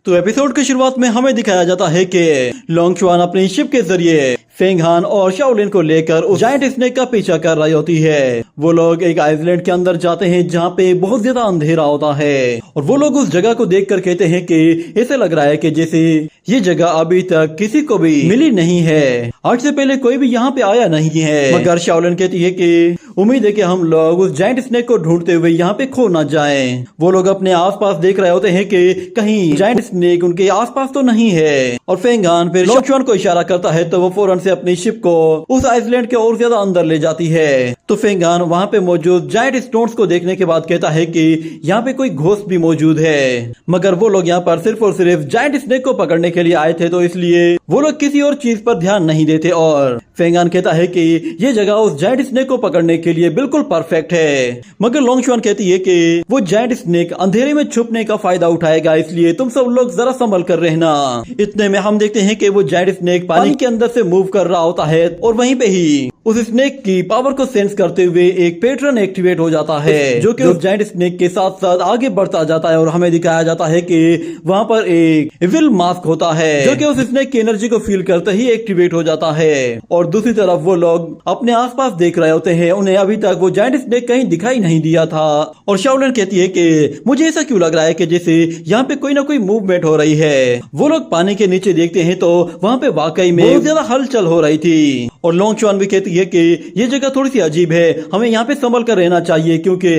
तो एपिसोड की शुरुआत में हमें दिखाया जाता है कि लोंगचुआन अपनी शिप के जरिए फेंग हान और शाओलिन को लेकर उस जायंट स्नेक का पीछा कर रही होती है। वो लोग एक आइलैंड के अंदर जाते हैं जहाँ पे बहुत ज्यादा अंधेरा होता है और वो लोग उस जगह को देखकर कहते हैं कि ऐसे लग रहा है कि जैसे ये जगह अभी तक किसी को भी मिली नहीं है, आज से पहले कोई भी यहाँ पे आया नहीं है। मगर शाओलिन कहती है कि उम्मीद है कि हम लोग उस जायंट स्नेक को ढूंढते हुए यहाँ पे खो न जाएं। वो लोग अपने आसपास देख रहे होते हैं कि कहीं जायंट स्नेक उनके आसपास तो नहीं है और फेंग हान फिर लोंगचुआन को इशारा करता है तो वो फौरन से अपनी शिप को उस आइलैंड के और ज्यादा अंदर ले जाती है। तो फेंग हान वहाँ पे मौजूद जायंट स्टोन्स को देखने के बाद कहता है कि यहाँ पे कोई घोस्ट भी मौजूद है, मगर वो लोग यहाँ पर सिर्फ और सिर्फ जायंट स्नेक को पकड़ने के लिए आए थे तो इसलिए वो लोग किसी और चीज पर ध्यान नहीं देते। और फेंग हान कहता है कि ये जगह उस जायंट स्नेक को पकड़ने के लिए बिल्कुल परफेक्ट है, मगर लोंगचुआन कहती है कि वो जायंट स्नेक अंधेरे में छुपने का फायदा उठाएगा, इसलिए तुम सब लोग जरा संभल कर रहना। इतने में हम देखते हैं कि वो जायंट स्नेक पानी के अंदर से मूव कर रहा होता है और वहीं पे ही उस स्नेक की पावर को सेंस करते हुए एक पैटर्न एक्टिवेट हो जाता है जो कि उस जायंट स्नेक के साथ साथ आगे बढ़ता जाता है और हमें दिखाया जाता है कि वहाँ पर एक इविल मास्क होता है जो कि उस स्नेक की एनर्जी को फील करते ही एक्टिवेट हो जाता है। और दूसरी तरफ वो लोग अपने आसपास देख रहे होते हैं, उन्हें अभी तक वो जायंट स्नेक कहीं दिखाई नहीं दिया था। और शाओलिन कहती है कि मुझे ऐसा क्यों लग रहा है कि जैसे यहाँ पे कोई ना कोई मूवमेंट हो रही है। वो लोग पानी के नीचे देखते हैं तो वहाँ पे वाकई में बहुत ज्यादा हलचल हो रही थी। और लोंगचुआन भी कहती है कि ये जगह थोड़ी सी अजीब है, हमें यहाँ पे संभल कर रहना चाहिए क्योंकि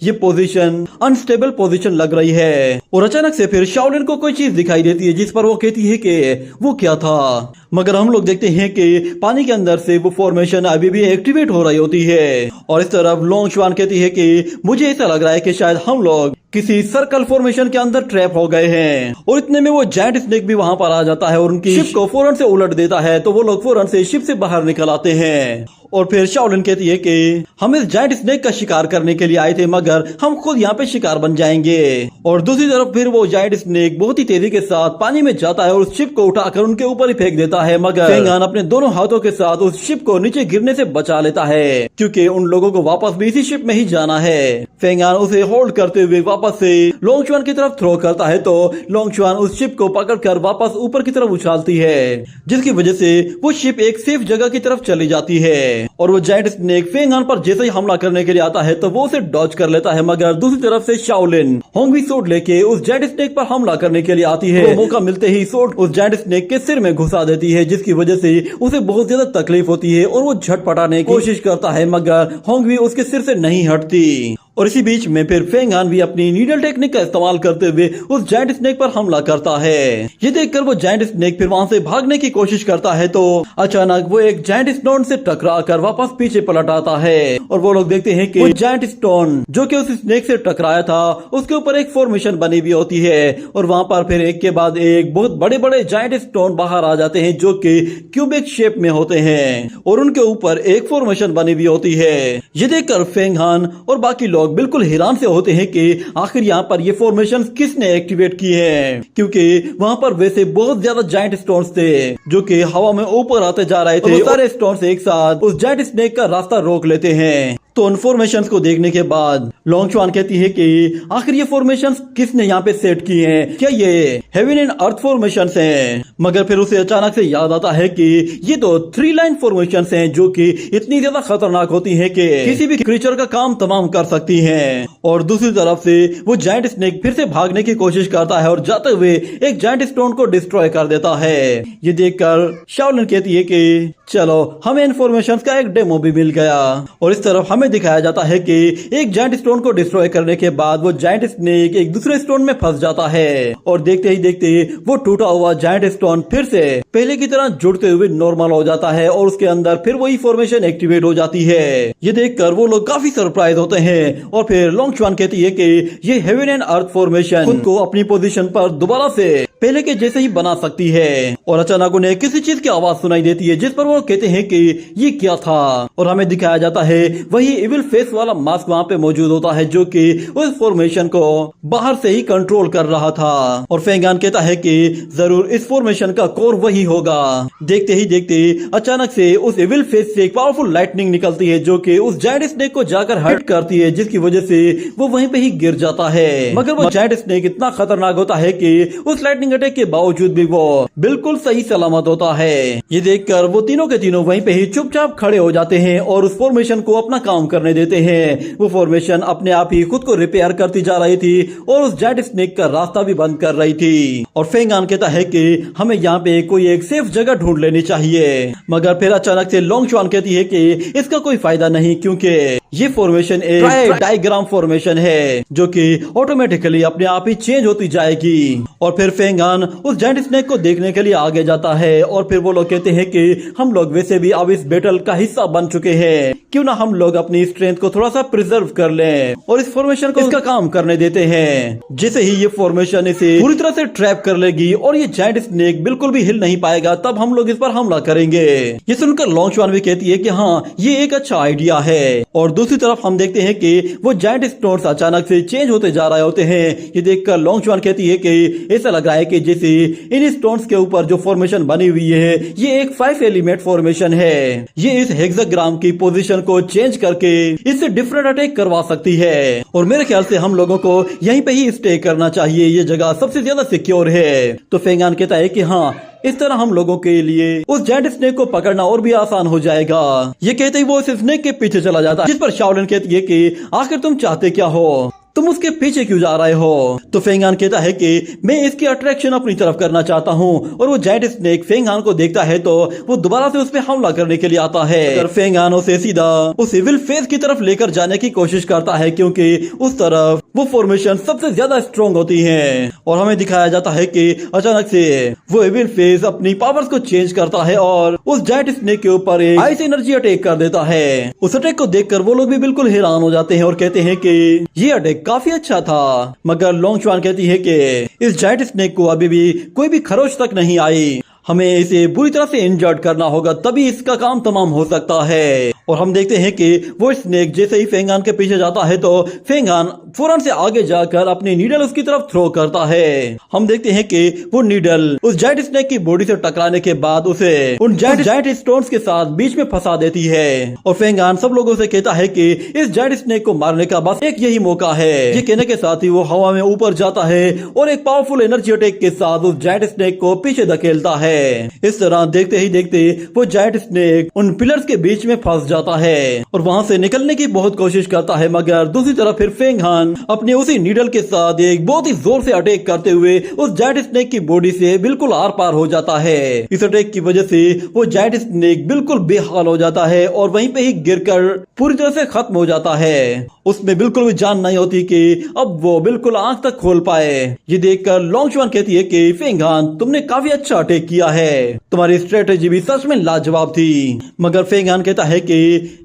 ये पोजीशन अनस्टेबल पोजीशन लग रही है। और अचानक से फिर शाओलिन को कोई चीज दिखाई देती है जिस पर वो कहती है कि वो क्या था, मगर हम लोग देखते हैं कि पानी के अंदर से वो फॉर्मेशन अभी भी एक्टिवेट हो रही होती है। और इस तरफ लोंगचुआन कहती है कि मुझे ऐसा लग रहा है कि शायद हम लोग किसी सर्कल फॉर्मेशन के अंदर ट्रैप हो गए हैं। और इतने में वो जायंट स्नेक भी वहां पर आ जाता है और उनकी शिप को फौरन से उलट देता है तो वो लोग फौरन से शिप से बाहर निकल आते हैं। और फिर शाओलिन कहती है कि हम इस जायंट स्नेक का शिकार करने के लिए आए थे, मगर हम खुद यहाँ पे शिकार बन जाएंगे। और दूसरी तरफ फिर वो जायंट स्नेक बहुत ही तेजी के साथ पानी में जाता है और उस शिप को उठाकर उनके ऊपर ही फेंक देता है, मगर फेंग हान अपने दोनों हाथों के साथ उस शिप को नीचे गिरने से बचा लेता है क्योंकि उन लोगों को वापस भी इसी शिप में ही जाना है। फेंग हान उसे होल्ड करते हुए वापस से लोंगचुआन की तरफ थ्रो करता है तो लोंगचुआन उस शिप को पकड़कर वापस ऊपर की तरफ उछालती है, जिसकी वजह से वो शिप एक सेफ जगह की तरफ चली जाती है। और वो जायंट स्नेक फेंग हान पर जैसे ही हमला करने के लिए आता है तो वो उसे डॉज कर लेता है, मगर दूसरी तरफ से शाओलिन होंगवी सोर्ड लेके उस जायंट स्नेक पर हमला करने के लिए आती है। मौका मिलते ही सोर्ड उस जायंट स्नेक के सिर में घुसा देती है, जिसकी वजह से उसे बहुत ज्यादा तकलीफ होती है और वो झटपटाने की कोशिश करता है, मगर होंगवी उसके सिर से नहीं हटती। और इसी बीच में फिर फेंग हान भी अपनी नीडल टेक्निक का इस्तेमाल करते हुए उस जायंट स्नेक पर हमला करता है। ये देखकर वो जायंट स्नेक फिर वहां से भागने की कोशिश करता है तो अचानक वो एक जायंट स्टोन से टकरा कर वापस पीछे पलट आता है। और वो लोग देखते हैं कि वो जायंट स्टोन जो कि उस स्नेक से टकराया था उसके ऊपर एक फॉर्मेशन बनी हुई होती है और वहां पर फिर एक के बाद एक बहुत बड़े बड़े जायंट स्टोन बाहर आ जाते हैं जो कि क्यूबिक शेप में होते हैं और उनके ऊपर एक फॉर्मेशन बनी हुई होती है। ये देखकर फेंग हान और बाकी लोग बिल्कुल हैरान से होते हैं कि आखिर यहाँ पर ये फॉर्मेशन किसने एक्टिवेट की है, क्योंकि वहाँ पर वैसे बहुत ज्यादा जायंट स्टोन्स थे जो कि हवा में ऊपर आते जा रहे थे। सारे स्टोन्स एक साथ उस जायंट स्नेक का रास्ता रोक लेते हैं। तो उन फॉर्मेशंस को देखने के बाद लोंगचुआन कहती है कि आखिर ये फॉर्मेशंस किसने यहाँ पे सेट की हैं? क्या ये हेवन एंड अर्थ फॉर्मेशंस हैं? मगर फिर उसे अचानक से याद आता है कि ये तो 3 लाइन फॉर्मेशंस हैं जो कि इतनी ज्यादा खतरनाक होती हैं कि किसी भी क्रीचर का काम तमाम कर सकती हैं। और दूसरी तरफ से वो जायंट स्नेक फिर से भागने की कोशिश करता है और जाते हुए एक जायंट स्टोन को डिस्ट्रॉय कर देता है। ये देखकर शाओलिन कहती है कि चलो हमें इन्फॉर्मेशन का एक डेमो भी मिल गया। और इस तरफ हमें दिखाया जाता है कि एक जायंट स्टोन को डिस्ट्रॉय करने के बाद वो जायंट स्नेक एक दूसरे स्टोन में फंस जाता है और देखते ही देखते वो टूटा हुआ जायंट स्टोन फिर से पहले की तरह जुड़ते हुए नॉर्मल हो जाता है और उसके अंदर फिर वही फॉर्मेशन एक्टिवेट हो जाती है। ये देखकर वो लोग काफी सरप्राइज होते हैं और फिर लोंगचुआन कहती है कि ये हेवन एंड अर्थ फॉर्मेशन खुद को अपनी पोजीशन पर दोबारा से पहले के जैसे ही बना सकती है। और अचानक उन्हें किसी चीज की आवाज सुनाई देती है जिस पर वो कहते हैं कि ये क्या था और हमें दिखाया जाता है वही इविल फेस वाला मास्क वहाँ पे मौजूद होता है जो कि उस फॉर्मेशन को बाहर से ही कंट्रोल कर रहा था। और फेंग हान कहता है कि जरूर इस फॉर्मेशन का कोर वही होगा। देखते ही देखते अचानक से उस इविल फेस से एक पावरफुल लाइटनिंग निकलती है जो कि उस जायंट स्नेक को जाकर हर्ट करती है, जिसकी वजह से वो वहीं पे ही गिर जाता है। मगर वो जायंट स्नेक इतना खतरनाक होता है कि उस लाइटनिंग लाइटनिंग अटैक के बावजूद भी वो बिल्कुल सही सलामत होता है। ये देखकर वो तीनों के तीनों वहीं पे ही चुपचाप खड़े हो जाते हैं और उस फॉर्मेशन को अपना काम करने देते हैं। वो फॉर्मेशन अपने आप ही खुद को रिपेयर करती जा रही थी और उस जायंट स्नेक का रास्ता भी बंद कर रही थी। और फेंग आन कहता है कि हमें यहाँ पे कोई एक सेफ जगह ढूंढ लेनी चाहिए, मगर फिर अचानक से लोंग चुआन कहती है कि इसका कोई फायदा नहीं, क्योंकि ये फॉर्मेशन एक डायग्राम फॉर्मेशन है जो कि ऑटोमेटिकली अपने आप ही चेंज होती जाएगी। और फिर फेंग आन उस जायंट स्नेक को देखने के लिए आगे जाता है और फिर वो लोग कहते हैं कि हम लोग वैसे भी अब इस बैटल का हिस्सा बन चुके हैं, क्यों ना हम लोग अपनी स्ट्रेंथ को थोड़ा सा प्रिजर्व कर लें और इस फॉर्मेशन को इसका काम करने देते हैं। जैसे ही ये फॉर्मेशन इसे पूरी तरह से ट्रैप कर लेगी और ये जायंट स्नेक बिल्कुल भी हिल नहीं पाएगा, तब हम लोग इस पर हमला करेंगे। ये सुनकर लोंग चुआन भी कहती है कि हाँ, ये एक अच्छा आइडिया है। और दूसरी तरफ हम देखते हैं कि वो जायंट स्टोन्स अचानक से चेंज होते जा रहे होते हैं। ये देखकर लोंग चुआन कहती है कि ऐसा लग रहा है कि जैसे इन स्टोन्स के ऊपर जो फॉर्मेशन बनी हुई है ये एक 5 एलिमेंट फॉर्मेशन है। ये इस हेक्साग्राम की पोजीशन को चेंज करके इससे डिफरेंट अटैक करवा सकती है और मेरे ख्याल से हम लोगों को यहीं पे ही स्टे करना चाहिए, ये जगह सबसे ज्यादा सिक्योर है। तो फेंग आन कहता है कि हाँ, इस तरह हम लोगों के लिए उस जायंट स्नेक को पकड़ना और भी आसान हो जाएगा। ये कहते ही वो इस स्नेक के पीछे चला जाता है, जिस पर शाओलिन कहती है कि आखिर तुम चाहते क्या हो, तुम उसके पीछे क्यों जा रहे हो। तो फेंग आन कहता है कि मैं इसकी अट्रैक्शन अपनी तरफ करना चाहता हूँ। और वो जायंट स्नेक फेंग आन को देखता है तो वो दोबारा से उस पर हमला करने के लिए आता है। अगर फेंग आन उसे सीधा उस इविल फेस की तरफ लेकर जाने की कोशिश करता है, क्योंकि उस तरफ वो फॉर्मेशन सबसे ज्यादा स्ट्रॉन्ग होती है। और हमें दिखाया जाता है कि अचानक से वो इविल फेस अपनी पावर्स को चेंज करता है और उस जायंट स्नेक के ऊपर एक आइस एनर्जी अटैक कर देता है। उस अटैक को देखकर वो लोग भी बिल्कुल हैरान हो जाते हैं और कहते हैं कि ये अटैक काफी अच्छा था। मगर लोंग चुआन कहती है कि इस जायंट स्नेक को अभी भी कोई भी खरोच तक नहीं आई, हमें इसे बुरी तरह से इंजर्ड करना होगा, तभी इसका काम तमाम हो सकता है। और हम देखते हैं कि वो स्नेक जैसे ही फेंग आन के पीछे जाता है तो फेंग आन फौरन से आगे जाकर अपनी नीडल उसकी तरफ थ्रो करता है। हम देखते हैं कि वो नीडल उस जायंट स्नेक की बॉडी से टकराने के बाद उसे उन जायंट स्टोन्स के साथ बीच में फंसा देती है। और फेंग आन सब लोगों से कहता है कि इस जायंट स्नेक को मारने का बस एक यही मौका है। ये कहने के साथ ही वो हवा में ऊपर जाता है और एक पावरफुल एनर्जी अटैक के साथ उस जायंट स्नेक को पीछे धकेलता है। इस तरह देखते ही देखते वो जायंट स्नेक उन पिलर्स के बीच में फंस जाता है और वहां से निकलने की बहुत कोशिश करता है। मगर दूसरी तरफ फिर फेंग आन अपने उसी नीडल के साथ एक बहुत ही जोर से अटैक करते हुए उस जायंट स्नेक की बॉडी से बिल्कुल आर पार हो जाता है। इस अटैक की वजह से वो जायंट स्नेक बिल्कुल बेहाल हो जाता है और वहीं पे ही गिरकर पूरी तरह से खत्म हो जाता है। उसमें बिल्कुल भी जान नहीं होती कि अब वो बिल्कुल आंख तक खोल पाए। ये देखकर लोंग चुआन कहती है कि फेंग आन, तुमने काफी अच्छा अटैक किया है, तुम्हारी स्ट्रेटेजी भी सच में लाजवाब थी। मगर फेंग आन कहता है कि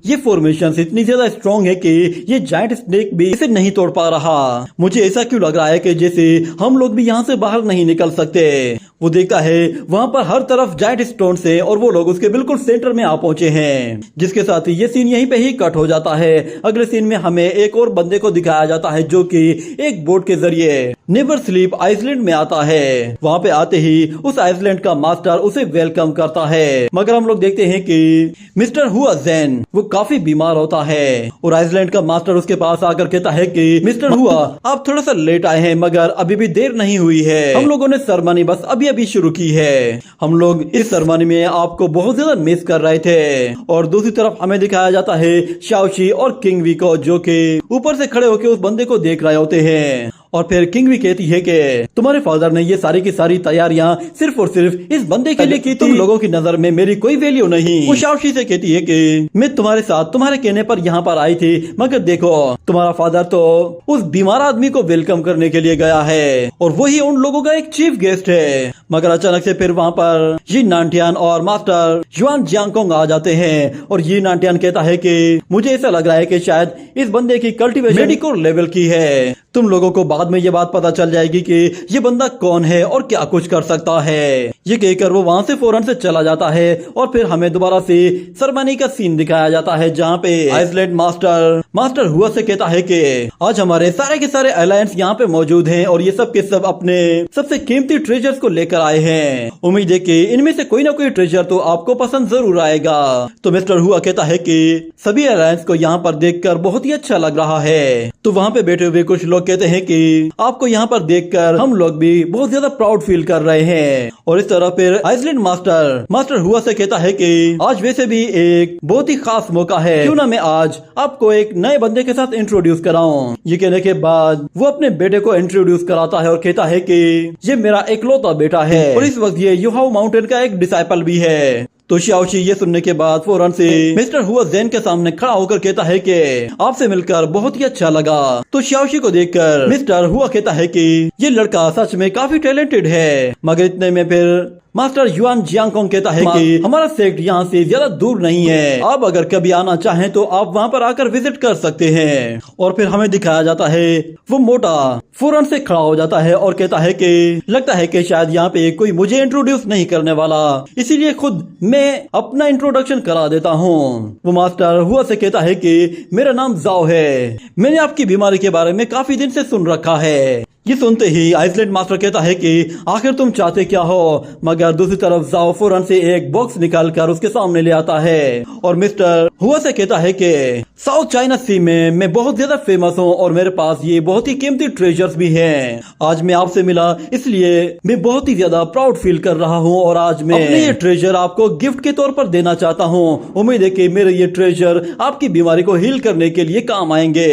ये फॉर्मेशन इतनी ज्यादा स्ट्रॉन्ग है कि ये जायंट स्नेक भी इसे नहीं तोड़ पा रहा। मुझे ऐसा क्यों लग रहा है कि जैसे हम लोग भी यहाँ से बाहर नहीं निकल सकते। वो देखता है वहाँ पर हर तरफ जायंट स्टोन्स हैं और वो लोग उसके बिल्कुल सेंटर में आ पहुंचे हैं, जिसके साथ ही ये सीन यहीं पे ही कट हो जाता है। अगले सीन में हमें एक और बंदे को दिखाया जाता है जो कि एक बोट के जरिए नेवर स्लीप आइसलैंड में आता है। वहाँ पे आते ही उस आइसलैंड का मास्टर उसे वेलकम करता है। मगर हम लोग देखते हैं कि मिस्टर हुआ जैन वो काफी बीमार होता है और आइसलैंड का मास्टर उसके पास आकर कहता है कि मिस्टर हुआ, आप थोड़ा सा लेट आए हैं, मगर अभी भी देर नहीं हुई है। हम लोगों ने सेरेमनी बस अभी शुरू की है। हम लोग इस सेरेमनी में आपको बहुत ज्यादा मिस कर रहे थे। और दूसरी तरफ हमें दिखाया जाता है शाओशी और किंग वी को, जो कि ऊपर से खड़े होकर उस बंदे को देख रहे होते हैं। और फिर किंग भी कहती है कि तुम्हारे फादर ने ये सारी की सारी तैयारियां सिर्फ और सिर्फ इस बंदे के लिए की, तुम लोगों की नजर में मेरी कोई वैल्यू नहीं। वो शाओशी से कहती है कि मैं तुम्हारे साथ तुम्हारे कहने पर यहाँ पर आई थी, मगर देखो तुम्हारा फादर तो उस बीमार आदमी को वेलकम करने के लिए गया है और वही उन लोगों का एक चीफ गेस्ट है। मगर अचानक से फिर वहाँ पर ये नानटियान और मास्टर जुआन जियांगकोंग आ जाते हैं और ये नानटियान कहता है कि मुझे ऐसा लग रहा है कि शायद इस बंदे की कल्टीवेशन मेडिकोर लेवल की है। तुम लोगों को बाद में ये बात पता चल जाएगी कि ये बंदा कौन है और क्या कुछ कर सकता है। ये कहकर वो वहाँ से फौरन से चला जाता है और फिर हमें दोबारा से सेरेमनी का सीन दिखाया जाता है, जहाँ पे आइसलैंड मास्टर हुआ से कहता है कि आज हमारे सारे के सारे अलायंस यहाँ पे मौजूद हैं और ये सब के सब अपने सबसे कीमती ट्रेजर्स को लेकर आए हैं। उम्मीद है कि इनमें से कोई ना कोई ट्रेजर तो आपको पसंद जरूर आएगा। तो मिस्टर हुआ कहता है कि सभी अलायंस को यहाँ पर देखकर बहुत ही अच्छा लग रहा है। तो वहाँ पे बैठे हुए कुछ लोग कहते हैं कि आपको यहाँ पर देखकर हम लोग भी बहुत ज्यादा प्राउड फील कर रहे हैं। और इस तरह फिर आइसलैंड मास्टर हुआ से कहता है कि आज वैसे भी एक बहुत ही खास मौका है, क्यों ना मैं आज आपको एक नए बंदे के साथ इंट्रोड्यूस कराऊं। ये कहने के बाद वो अपने बेटे को इंट्रोड्यूस कराता है और कहता है कि ये मेरा इकलौता बेटा है और इस वक्त ये युहाओ माउंटेन का एक डिसाइपल भी है। तो शाओशी ये सुनने के बाद फौरन से मिस्टर हुआ ज़ेन के सामने खड़ा होकर कहता है कि आपसे मिलकर बहुत ही अच्छा लगा। तो शाओशी को देखकर मिस्टर हुआ कहता है कि ये लड़का सच में काफी टैलेंटेड है। मगर इतने में फिर मास्टर युआन जियांगकोंग कहता है कि हमारा सेक्ट यहाँ से ज्यादा दूर नहीं है, आप अगर कभी आना चाहें तो आप वहाँ पर आकर विजिट कर सकते हैं। और फिर हमें दिखाया जाता है वो मोटा फौरन से खड़ा हो जाता है और कहता है कि लगता है कि शायद यहाँ पे कोई मुझे इंट्रोड्यूस नहीं करने वाला, इसीलिए खुद मैं अपना इंट्रोडक्शन करा देता हूँ। वो मास्टर हुआ से कहता है कि मेरा नाम जाओ है, मैंने आपकी बीमारी के बारे में काफी दिन से सुन रखा है। ये सुनते ही आइसलैंड मास्टर कहता है कि आखिर तुम चाहते क्या हो। मगर दूसरी तरफ जाओ फौरन से एक बॉक्स निकालकर उसके सामने ले आता है और मिस्टर हुआ से कहता है कि साउथ चाइना सी में मैं बहुत ज्यादा फेमस हूँ और मेरे पास ये बहुत ही कीमती ट्रेजर्स भी हैं। आज मैं आपसे मिला इसलिए मैं बहुत ही ज्यादा प्राउड फील कर रहा हूँ और आज मैं अपने ये ट्रेजर आपको गिफ्ट के तौर पर देना चाहता हूँ। उम्मीद है कि मेरे ये ट्रेजर आपकी बीमारी को हील करने के लिए काम आएंगे।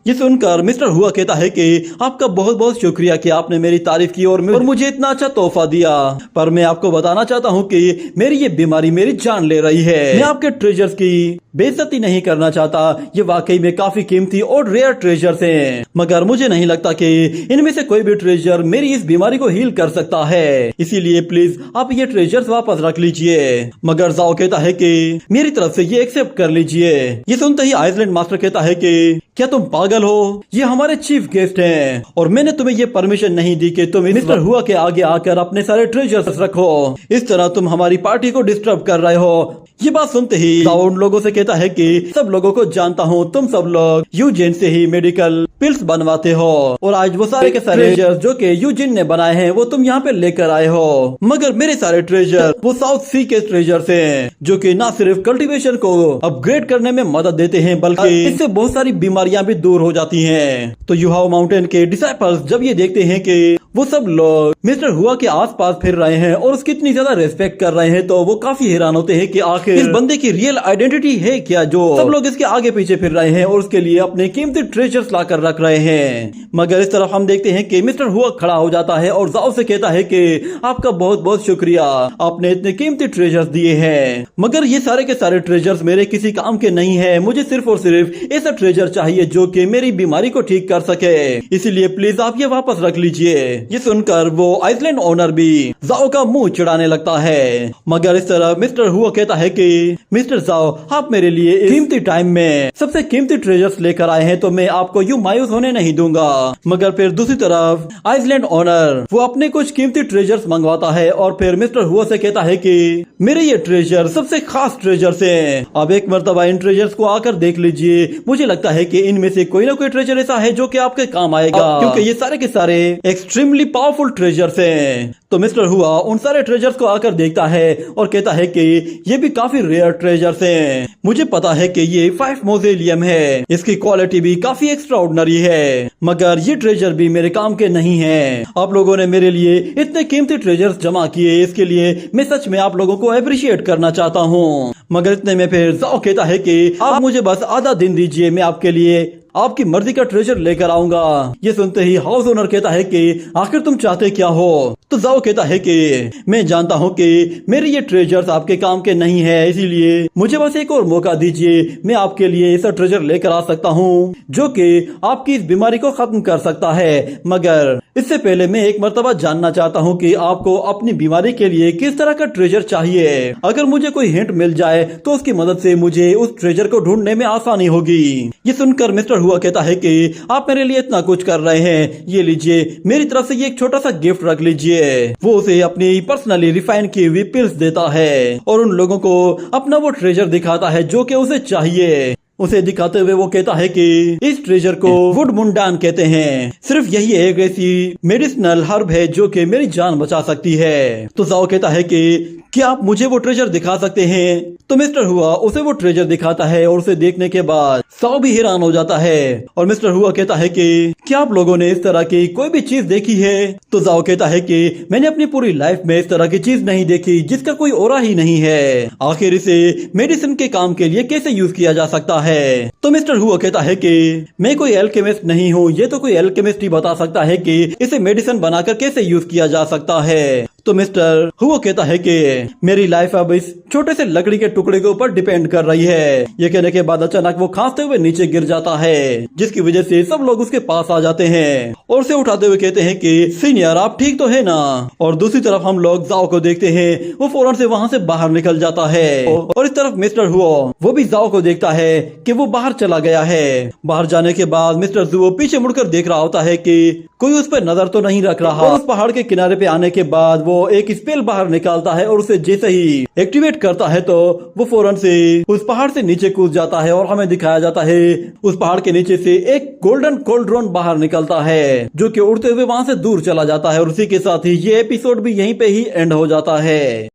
ये सुनकर मिस्टर हुआ कहता है कि आपका बहुत बहुत शुक्रिया कि आपने मेरी तारीफ की और मुझे इतना अच्छा तोहफा दिया, पर मैं आपको बताना चाहता हूँ कि मेरी ये बीमारी मेरी जान ले रही है। मैं आपके ट्रेजर्स की बेइज्जती नहीं करना चाहता, ये वाकई में काफी कीमती और रेयर ट्रेजर्स हैं, मगर मुझे नहीं लगता कि इनमें से कोई भी ट्रेजर मेरी इस बीमारी को हील कर सकता है, इसीलिए प्लीज आप ये ट्रेजर्स वापस रख लीजिए। मगर जाओ कहता है कि मेरी तरफ से ये एक्सेप्ट कर लीजिए। ये सुनते ही आइसलैंड मास्टर कहता है कि क्या तुम पागल हो, ये हमारे चीफ गेस्ट हैं और मैंने तुम्हें ये परमिशन नहीं दी कि तुम मिस्टर हुआ के आगे आकर अपने सारे ट्रेजर्स रखो, इस तरह तुम हमारी पार्टी को डिस्टर्ब कर रहे हो। ये बात सुनते ही जाओ उन लोगों से कहता है कि सब लोगों को जानता हूँ, तुम सब लोग यूजिन से ही मेडिकल पिल्स बनवाते हो और आज वो सारे के सारे ट्रेजर्स जो कि यूजिन ने बनाए हैं वो तुम यहाँ पे लेकर आए हो। मगर मेरे सारे ट्रेजर वो साउथ सी के ट्रेजर्स हैं जो कि ना सिर्फ कल्टीवेशन को अपग्रेड करने में मदद देते हैं बल्कि इससे बहुत सारी बीमारियां भी दूर हो जाती हैं। तो युहाओ माउंटेन के डिसाइपल्स जब ये देखते हैं कि वो सब लोग मिस्टर हुआ के आसपास फिर रहे हैं और उसकी इतनी ज्यादा रेस्पेक्ट कर रहे हैं तो वो काफी हैरान होते हैं कि आखिर इस बंदे की रियल आइडेंटिटी है क्या जो सब लोग इसके आगे पीछे फिर रहे हैं और उसके लिए अपने कीमती ट्रेजर्स लाकर रख रहे हैं। मगर इस तरफ हम देखते हैं कि मिस्टर हुआ खड़ा हो जाता है और जाओ से कहता है कि आपका बहुत बहुत शुक्रिया, आपने इतने कीमती ट्रेजर्स दिए हैं, मगर ये सारे के सारे ट्रेजर्स मेरे किसी काम के नहीं है। मुझे सिर्फ और सिर्फ ऐसा ट्रेजर चाहिए जो कि मेरी बीमारी को ठीक कर सके, इसीलिए प्लीज आप ये वापस रख लीजिए। ये सुनकर वो आइसलैंड ओनर भी जाओ का मुंह चिढ़ाने लगता है। मगर इस तरह मिस्टर हुआ कहता है कि मिस्टर जाओ आप मेरे लिए कीमती टाइम में सबसे कीमती ट्रेजर्स लेकर आए हैं तो मैं आपको यूं मायूस होने नहीं दूंगा। मगर फिर दूसरी तरफ आइसलैंड ओनर वो अपने कुछ कीमती ट्रेजर्स मंगवाता है और फिर मिस्टर हुआ से कहता है कि मेरे ये ट्रेजर सबसे खास ट्रेजर्स हैं, अब एक मर्तबा इन ट्रेजर्स को आकर देख लीजिए। मुझे लगता है कि इनमें से कोई ना कोई ट्रेजर ऐसा है जो कि आपके काम आएगा क्योंकि ये सारे के सारे एक्सट्रीमली पावरफुल ट्रेजर्स हैं। तो मिस्टर हुआ उन सारे ट्रेजर्स को आकर देखता है और कहता है कि ये भी काफी रेयर ट्रेजर्स हैं। मुझे पता है कि ये 5 मोजेलियम है, इसकी क्वालिटी भी काफी एक्स्ट्राऑर्डिनरी है, मगर ये ट्रेजर भी मेरे काम के नहीं हैं। आप लोगों ने मेरे लिए इतने कीमती ट्रेजर्स जमा किए, इसके लिए मैं सच में आप लोगों को अप्रिशिएट करना चाहता हूँ। मगर इतने में फिर जाओ कहता है कि आप मुझे बस आधा दिन दीजिए, मैं आपके लिए आपकी मर्जी का ट्रेजर लेकर आऊंगा। ये सुनते ही हाउस ओनर कहता है कि आखिर तुम चाहते क्या हो। तो जाओ कहता है कि मैं जानता हूँ कि मेरे ये ट्रेजर्स आपके काम के नहीं है, इसीलिए मुझे बस एक और मौका दीजिए, मैं आपके लिए ऐसा ट्रेजर लेकर आ सकता हूँ जो कि आपकी इस बीमारी को खत्म कर सकता है। मगर इससे पहले मैं एक मर्तबा जानना चाहता हूँ कि आपको अपनी बीमारी के लिए किस तरह का ट्रेजर चाहिए। अगर मुझे कोई हिंट मिल जाए तो उसकी मदद से मुझे उस ट्रेजर को ढूंढने में आसानी होगी। ये सुनकर मिस्टर हुआ कहता है कि आप मेरे लिए इतना कुछ कर रहे हैं, ये लीजिए मेरी तरफ से ये एक छोटा सा गिफ्ट रख लीजिए। वो उसे अपनी पर्सनली रिफाइन की हुई पिल्स देता है और उन लोगों को अपना वो ट्रेजर दिखाता है जो कि उसे चाहिए। उसे दिखाते हुए वो कहता है कि इस ट्रेजर को वुड मुंडान कहते हैं, सिर्फ यही एक ऐसी मेडिसिनल हर्ब है जो कि मेरी जान बचा सकती है। तो जाओ कहता है कि क्या आप मुझे वो ट्रेजर दिखा सकते हैं? तो मिस्टर हुआ उसे वो ट्रेजर दिखाता है और उसे देखने के बाद साओ भी हैरान हो जाता है और मिस्टर हुआ कहता है कि क्या आप लोगों ने इस तरह की कोई भी चीज देखी है? तो जाओ कहता है कि मैंने अपनी पूरी लाइफ में इस तरह की चीज नहीं देखी जिसका कोई ओरा ही नहीं है। आखिर इसे मेडिसिन के काम के लिए कैसे यूज किया जा सकता है? तो मिस्टर हुआ कहता है कि मैं कोई एल्केमिस्ट नहीं हूँ, ये तो कोई एल्केमिस्ट ही बता सकता है कि इसे मेडिसिन बनाकर कैसे यूज किया जा सकता है। तो मिस्टर हुआ कहता है कि मेरी लाइफ अब इस छोटे से लकड़ी के टुकड़े के ऊपर डिपेंड कर रही है। ये कहने के बाद अचानक वो खांसते हुए नीचे गिर जाता है, जिसकी वजह से सब लोग उसके पास आ जाते हैं और उसे उठाते हुए कहते हैं कि सीनियर आप ठीक तो है ना? और दूसरी तरफ हम लोग जाओ को देखते हैं, वो फौरन से वहाँ से बाहर निकल जाता है और इस तरफ मिस्टर हुआ वो भी जाओ को देखता है कि वो बाहर चला गया है। बाहर जाने के बाद मिस्टर जुओ पीछे मुड़कर देख रहा होता है कि कोई उस पर नजर तो नहीं रख रहा। और उस पहाड़ के किनारे पे आने के बाद वो एक स्पेल बाहर निकालता है और उसे जैसे ही एक्टिवेट करता है तो वो फौरन से उस पहाड़ से नीचे कूद जाता है और हमें दिखाया जाता है उस पहाड़ के नीचे से एक गोल्डन कोल्ड्रॉन बाहर निकलता है जो कि उड़ते हुए वहां से दूर चला जाता है। और उसी के साथ ही ये एपिसोड भी यहीं पे ही एंड हो जाता है।